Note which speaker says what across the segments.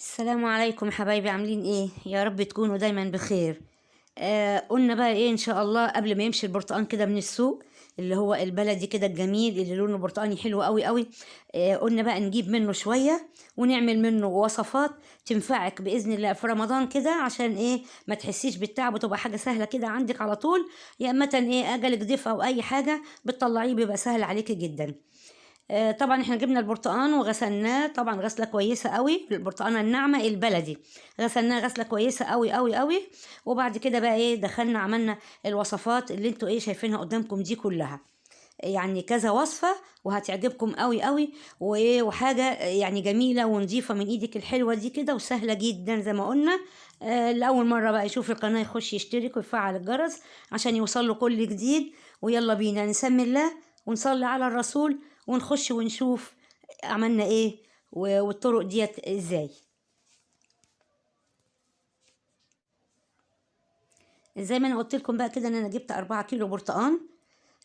Speaker 1: السلام عليكم حبايبي، عاملين ايه؟ يا رب تكونوا دايما بخير. قلنا بقى ايه ان شاء الله قبل ما يمشي البرتقان كده من السوق، اللي هو البلدي كده الجميل اللي لونه برتقاني حلو قوي قوي. قلنا بقى نجيب منه شوية ونعمل منه وصفات تنفعك بإذن الله في رمضان كده، عشان ايه ما تحسيش بالتعب وتبقى حاجة سهلة كده عندك على طول. يا اما ايه اجلك ضيف او اي حاجة بتطلعيه بيبقى سهل عليكي جدا. طبعا احنا جبنا البرتقان وغسلناه طبعا غسله كويسه قوي، البرتقانه الناعمه البلدي غسلناه غسله كويسه قوي قوي قوي. وبعد كده بقى ايه دخلنا عملنا الوصفات اللي انتوا ايه شايفينها قدامكم دي كلها، يعني كذا وصفه وهتعجبكم قوي قوي. وايه وحاجه يعني جميله ونظيفه من ايدك الحلوه دي كده وسهله جدا زي ما قلنا. لاول مره بقى يشوف القناه يخش يشترك ويفعل الجرس عشان يوصل له كل جديد. ويلا بينا نسمي الله ونصلي على الرسول ونخش ونشوف عملنا ايه والطرق ديت ازاي. زي ما انا قلت لكم بقى كده ان انا جبت 4 كيلو برتقان.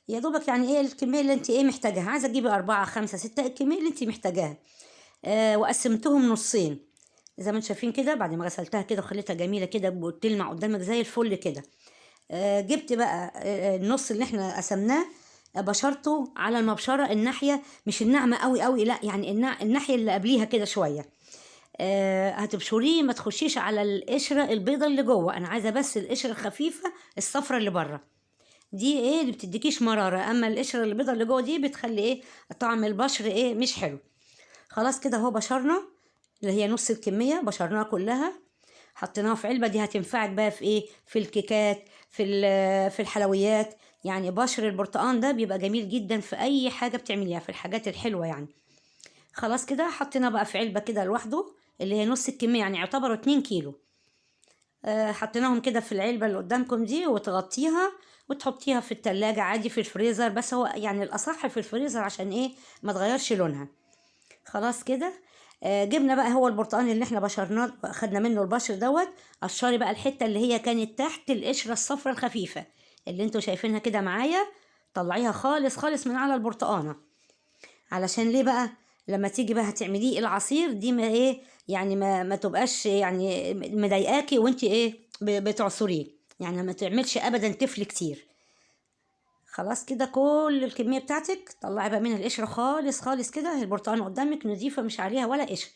Speaker 1: يا دوبك يعني ايه الكميه اللي انت ايه محتاجاها، عايزه تجيبي 4 5 6 الكميه اللي انت محتاجاها. وقسمتهم نصين زي ما انتم شايفين كده، بعد ما غسلتها كده وخليتها جميله كده بتلمع قدامك زي الفل كده. جبت بقى النص اللي احنا قسمناه، بشرته على المبشره الناحيه مش الناعمه قوي قوي، لا يعني الناحيه اللي قبليها كده شويه. هتبشريه ما تخشيش على القشره البيضه اللي جوه، انا عايزه بس القشره الخفيفه الصفرة اللي بره، دي ايه اللي بتديكيش مراره، اما القشره البيضه اللي جوه دي بتخلي ايه طعم البشر ايه مش حلو. خلاص كده اهو بشرنا اللي هي نص الكميه بشرناها كلها، حطيناها في علبه. دي هتنفعك بقى في ايه، في الكيكات، في الحلويات. يعني بشر البرتقال ده بيبقى جميل جدا في اي حاجه بتعمليها في الحاجات الحلوه يعني. خلاص كده حطينا بقى في علبة كده لوحده اللي هي نص الكمية، يعني يعتبروا 2 كيلو. حطيناهم كده في العلبة اللي قدامكم دي وتغطيها وتحطيها في التلاجة عادي في الفريزر، بس هو يعني الأصح في الفريزر عشان ايه ما تغيرش لونها. خلاص كده. جبنا بقى هو البرتقال اللي احنا بشرناه خدنا منه البشر دوت. قشري بقى الحتة اللي هي كانت تحت القشرة الصفرا الخفيفة اللي انتوا شايفينها كده معايا، طلعيها خالص خالص من على البرتقانة. علشان ليه بقى؟ لما تيجي بقى هتعمليه العصير دي ما ايه يعني ما تبقاش يعني مضايقاكي وانت ايه بتعصريه، يعني ما تعملش ابدا تفل كتير. خلاص كده كل الكميه بتاعتك طلعي بقى منها القشره خالص خالص كده، البرتقال قدامك نضيفه مش عليها ولا قشر.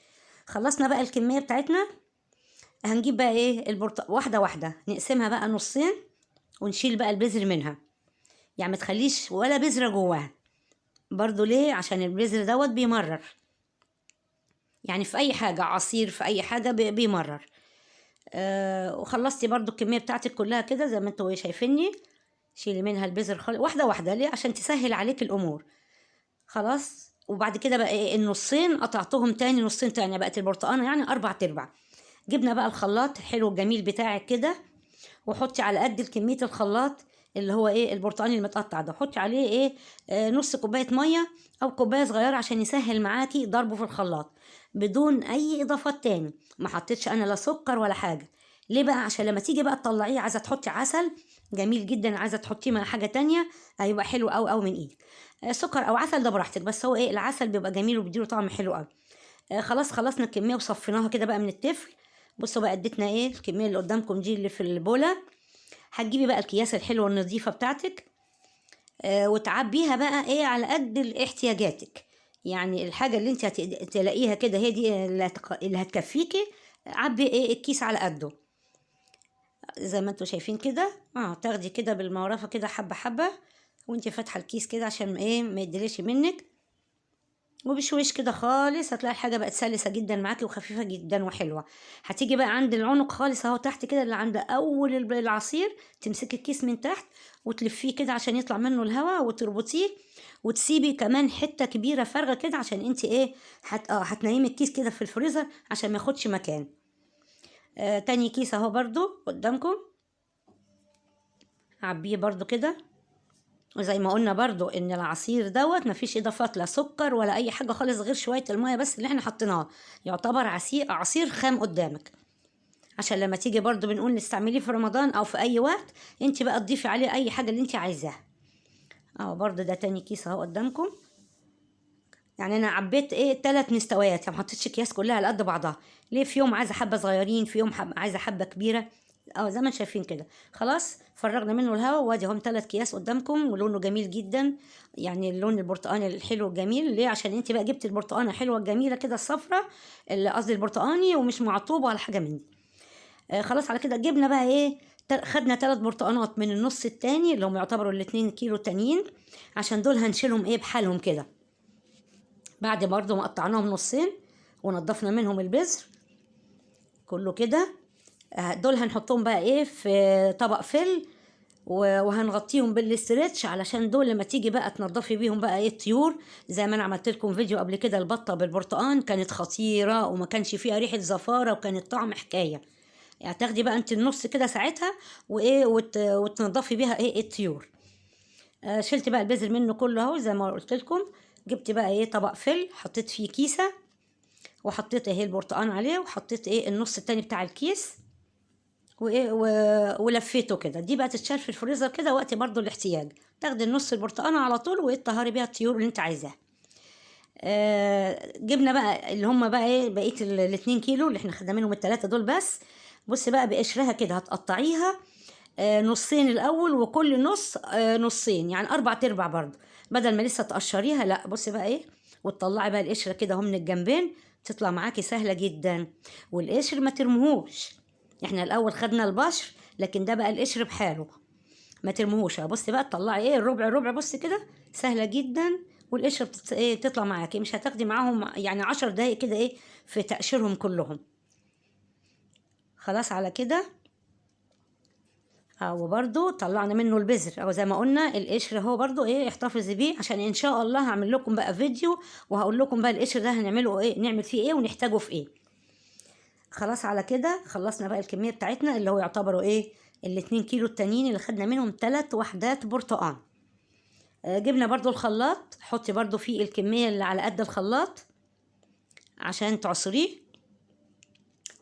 Speaker 1: خلصنا بقى الكميه بتاعتنا. هنجيب بقى ايه البرتقال واحده واحده نقسمها بقى نصين ونشيل بقى البذر منها، يعني ما تخليش ولا بذره جواها. برضو ليه؟ عشان البذر دوت بيمرر، يعني في اي حاجه عصير في اي حاجه بيمرر. وخلصتي برضو الكميه بتاعتك كلها كده زي ما انتوا شايفيني. شيلي منها البذر خالص واحده واحده، ليه؟ عشان تسهل عليك الامور. خلاص. وبعد كده بقى ايه النصين قطعتهم تاني نصين تاني، بقت البرتقانه يعني 4 ارباع. جبنا بقى الخلاط الحلو الجميل بتاعك كده، وحطي على قد كميه الخلاط اللي هو ايه البرتقال المتقطع ده، حطي عليه ايه نص كوبايه ميه او كوبايه صغيره عشان يسهل معاكي ضربه في الخلاط بدون اي اضافات تاني. ما حطيتش انا لا سكر ولا حاجه. ليه بقى؟ عشان لما تيجي بقى تطلعيه عايزه تحطي عسل جميل جدا، عايزه تحطيه مع حاجه تانية هيبقى حلو قوي قوي من ايدك. سكر او عسل ده براحتك، بس هو ايه العسل بيبقى جميل وبيديله طعم حلو قوي. خلاص خلصنا الكميه وصفيناها كده بقى من التفل. بصوا بقى اديتنا ايه الكميه اللي قدامكم دي اللي في البوله. هتجيبي بقى الأكياس الحلوة النظيفة بتاعتك، وتعبيها بقى ايه على قد احتياجاتك. يعني الحاجة اللي انت تلاقيها كده هي دي اللي هتكفيكي. عبي ايه الكيس على قده زي ما انتوا شايفين كده. تاخدي كده بالمورفة كده حبة حبة وانت فاتحة الكيس كده عشان ايه ما يدليش منك، وبشويش كده خالص هتلاقي الحاجة بقت سلسة جدا معاكي وخفيفة جدا وحلوة. هتيجي بقى عند العنق خالص اهو تحت كده اللي عند اول العصير، تمسكي الكيس من تحت وتلفيه كده عشان يطلع منه الهواء وتربطيه، وتسيبي كمان حتة كبيرة فارغة كده عشان انت ايه هتنيمي الكيس كده في الفريزر عشان ما ياخدش مكان. تاني كيس اهو برضو قدامكم، عبيه برضو كده. وزي ما قلنا برضو ان العصير دوت مفيش اضافات لا سكر ولا اي حاجه خالص غير شويه الميه بس اللي احنا حطيناه، يعتبر عصير خام قدامك. عشان لما تيجي برضو بنقول نستعمليه في رمضان او في اي وقت انت بقى تضيفي عليه اي حاجه اللي انت عايزاها. اهو برضو ده تاني كيس اهو قدامكم. يعني انا عبيت ايه 3 مستويات، يعني ما حطيتش اكياس كلها على قد بعضها. ليه؟ في يوم عايزه حبه صغيرين، في يوم عايزه حبه كبيره. اه زي ما انتم شايفين كده. خلاص فرغنا منه الهواء، وادي هم 3 اكياس قدامكم، ولونه جميل جدا. يعني اللون البرتقاني الحلو الجميل. ليه؟ عشان انت بقى جبت البرتقانه حلوه الجميله كده الصفرة، قصدي البرتقاني، ومش معطوبه ولا حاجه من دي. خلاص على كده جبنا بقى ايه، خدنا 3 برتقانات من النص التاني اللي هم يعتبروا ال2 كيلو التانيين، عشان دول هنشيلهم ايه بحالهم كده. بعد برضو ما قطعناهم نصين ونضفنا منهم البذر كله كده. دول هنحطهم بقى ايه في طبق فل، وهنغطيهم بالاسترتش، علشان دول لما تيجي بقى تنضفي بيهم بقى ايه الطيور. زي ما انا عملت لكم فيديو قبل كده، البطه بالبرتقان كانت خطيره وما كانش فيها ريحه زفاره، وكانت طعم حكايه. يعني تاخدي بقى انت النص كده ساعتها وايه وتنضفي بيها ايه الطيور. شلت بقى البذر منه كله اهو زي ما قلت لكم. جبت بقى ايه طبق فل، حطيت فيه كيسه، وحطيت اهي البرتقان عليه، وحطيت ايه النص التاني بتاع الكيس، وايه ولفيته كده. دي بقى تتشال في الفريزر كده وقت برضو الاحتياج. تاخدي النص البرتقانه على طول وايه تطهري بيها الطيور اللي انت عايزاها. جبنا بقى اللي هم بقى ايه بقيه ال2 كيلو اللي احنا خدنا منهم ال3 دول بس. بص بقى بقشرها كده هتقطعيها نصين الاول، وكل نص نصين، يعني 4/4 برضو، بدل ما لسه تقشريها. لا بصي بقى ايه، وتطلعي بقى القشره كده اهو من الجنبين، تطلع معاكي سهله جدا. والقشر ما ترموهوش، احنا الاول خدنا البشر، لكن ده بقى القشر بحاله ما ترموهوش. بصي بقى تطلعي ايه الربع ربع، بصي كده سهله جدا. والقشره ايه تطلع معاكي، مش هتاخدي معاهم يعني 10 دقايق كده ايه في تقشيرهم كلهم. خلاص على كده. وبرضو طلعنا منه البذر، او زي ما قلنا القشر هو برضو ايه احتفظي بيه، عشان ان شاء الله هعمل لكم بقى فيديو وهقول لكم بقى القشر ده هنعمله ايه، نعمل فيه ايه ونحتاجه في ايه. خلاص على كده خلصنا بقى الكميه بتاعتنا اللي هو يعتبروا ايه ال2 كيلو التانيين اللي خدنا منهم 3 وحدات برتقان. جبنا برضو الخلاط، حطي برضو فيه الكميه اللي على قد الخلاط عشان تعصريه.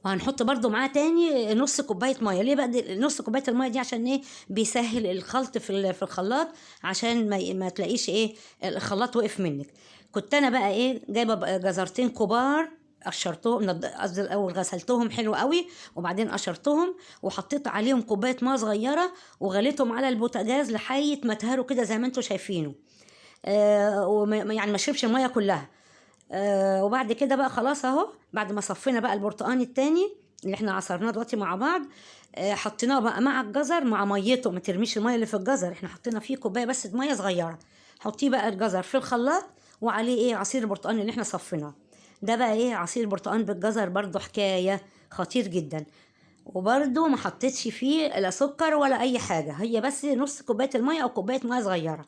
Speaker 1: وهنحط برضو معاه تاني نص كوبايه ميه. ليه بقى نص كوبايه الميه دي؟ عشان ايه بيسهل الخلط في الخلاط، عشان ما تلاقيش ايه الخلاط وقف منك. كنت انا بقى ايه جايبه جزرتين كبار، قشرتهم، قصدي الاول غسلتهم حلو قوي، وبعدين قشرتهم وحطيت عليهم كوبايه ميه صغيره، وغليتهم على البوتاجاز لحد ما اتهروا كده زي ما انتم شايفينه. يعني ما شربش الميه كلها. وبعد كده بقى خلاص اهو، بعد ما صفينا بقى البرتقان التاني اللي احنا عصرناه دلوقتي مع بعض، حطيناه بقى مع الجزر مع ميته. ما ترميش الميه اللي في الجزر، احنا حطينا فيه كوبايه بس ميه صغيره. حطيه بقى الجزر في الخلاط، وعليه ايه عصير البرتقان اللي احنا صفيناه. ده بقى ايه عصير برتقان بالجزر، برضو حكايه خطير جدا. وبرضو ما حطيتش فيه لا سكر ولا اي حاجه، هي بس نص كوبايه الميه او كوبايه ميه صغيره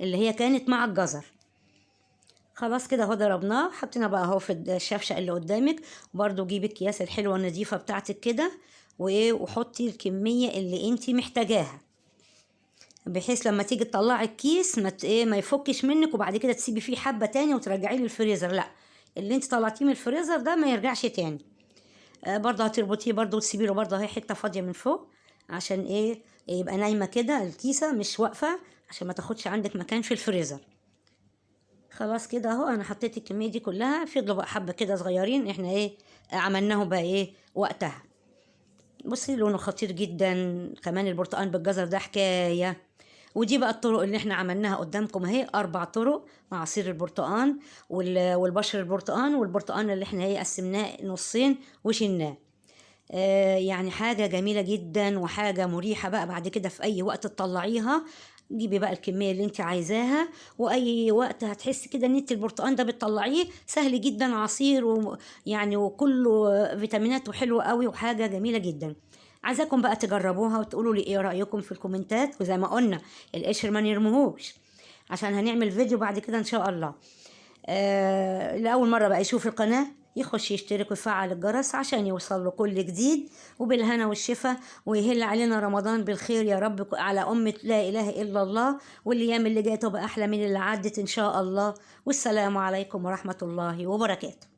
Speaker 1: اللي هي كانت مع الجزر. خلاص كده اهو ضربناه، حطينا بقى اهو في الشفشق اللي قدامك. وبرده جيبي الكياس الحلوه النظيفه بتاعتك كده، وايه وحطي الكميه اللي انتي محتاجاها، بحيث لما تيجي تطلعي الكيس ما يفكش منك، وبعد كده تسيبي فيه حبه تاني وترجعيه للفريزر. لا، اللي انت طلعتيه من الفريزر ده ما يرجعش تاني. برضه هتربطيه برضه وتسيبي له برضه اهي حته فاضيه من فوق، عشان ايه يبقى نايمه كده الكيسه مش واقفه، عشان ما تاخدش عندك مكان في الفريزر. خلاص كده اهو انا حطيت الكميه دي كلها، فضلوا بقى حبه كده صغيرين احنا ايه عملناهم بقى ايه وقتها. بصي لونه خطير جدا، كمان البرتقال بالجزر ده حكايه. ودي بقى الطرق اللي احنا عملناها قدامكم اهي، 4 طرق مع عصير البرتقال والبشر البرتقال، والبرتقال اللي احنا ايه قسمناه نصين وشلناه. يعني حاجة جميلة جدا وحاجة مريحة بقى. بعد كده في أي وقت تطلعيها، جيبي بقى الكمية اللي انت عايزاها، وأي وقت هتحسي كده ان انت البرتقال ده بتطلعيه سهل جدا، عصير يعني وكله فيتامينات وحلو قوي وحاجة جميلة جدا. عايزاكم بقى تجربوها وتقولوا لي ايه رأيكم في الكومنتات. وزي ما قلنا القشر ما نرموهوش، عشان هنعمل فيديو بعد كده ان شاء الله. لأول مرة بقى يشوف القناة يخش يشترك ويفعل الجرس عشان يوصل له كل جديد. وبالهنا والشفا، ويهل علينا رمضان بالخير يا رب، على أمة لا إله إلا الله، والأيام اللي جاية تبقى أحلى من اللي عدت إن شاء الله. والسلام عليكم ورحمة الله وبركاته.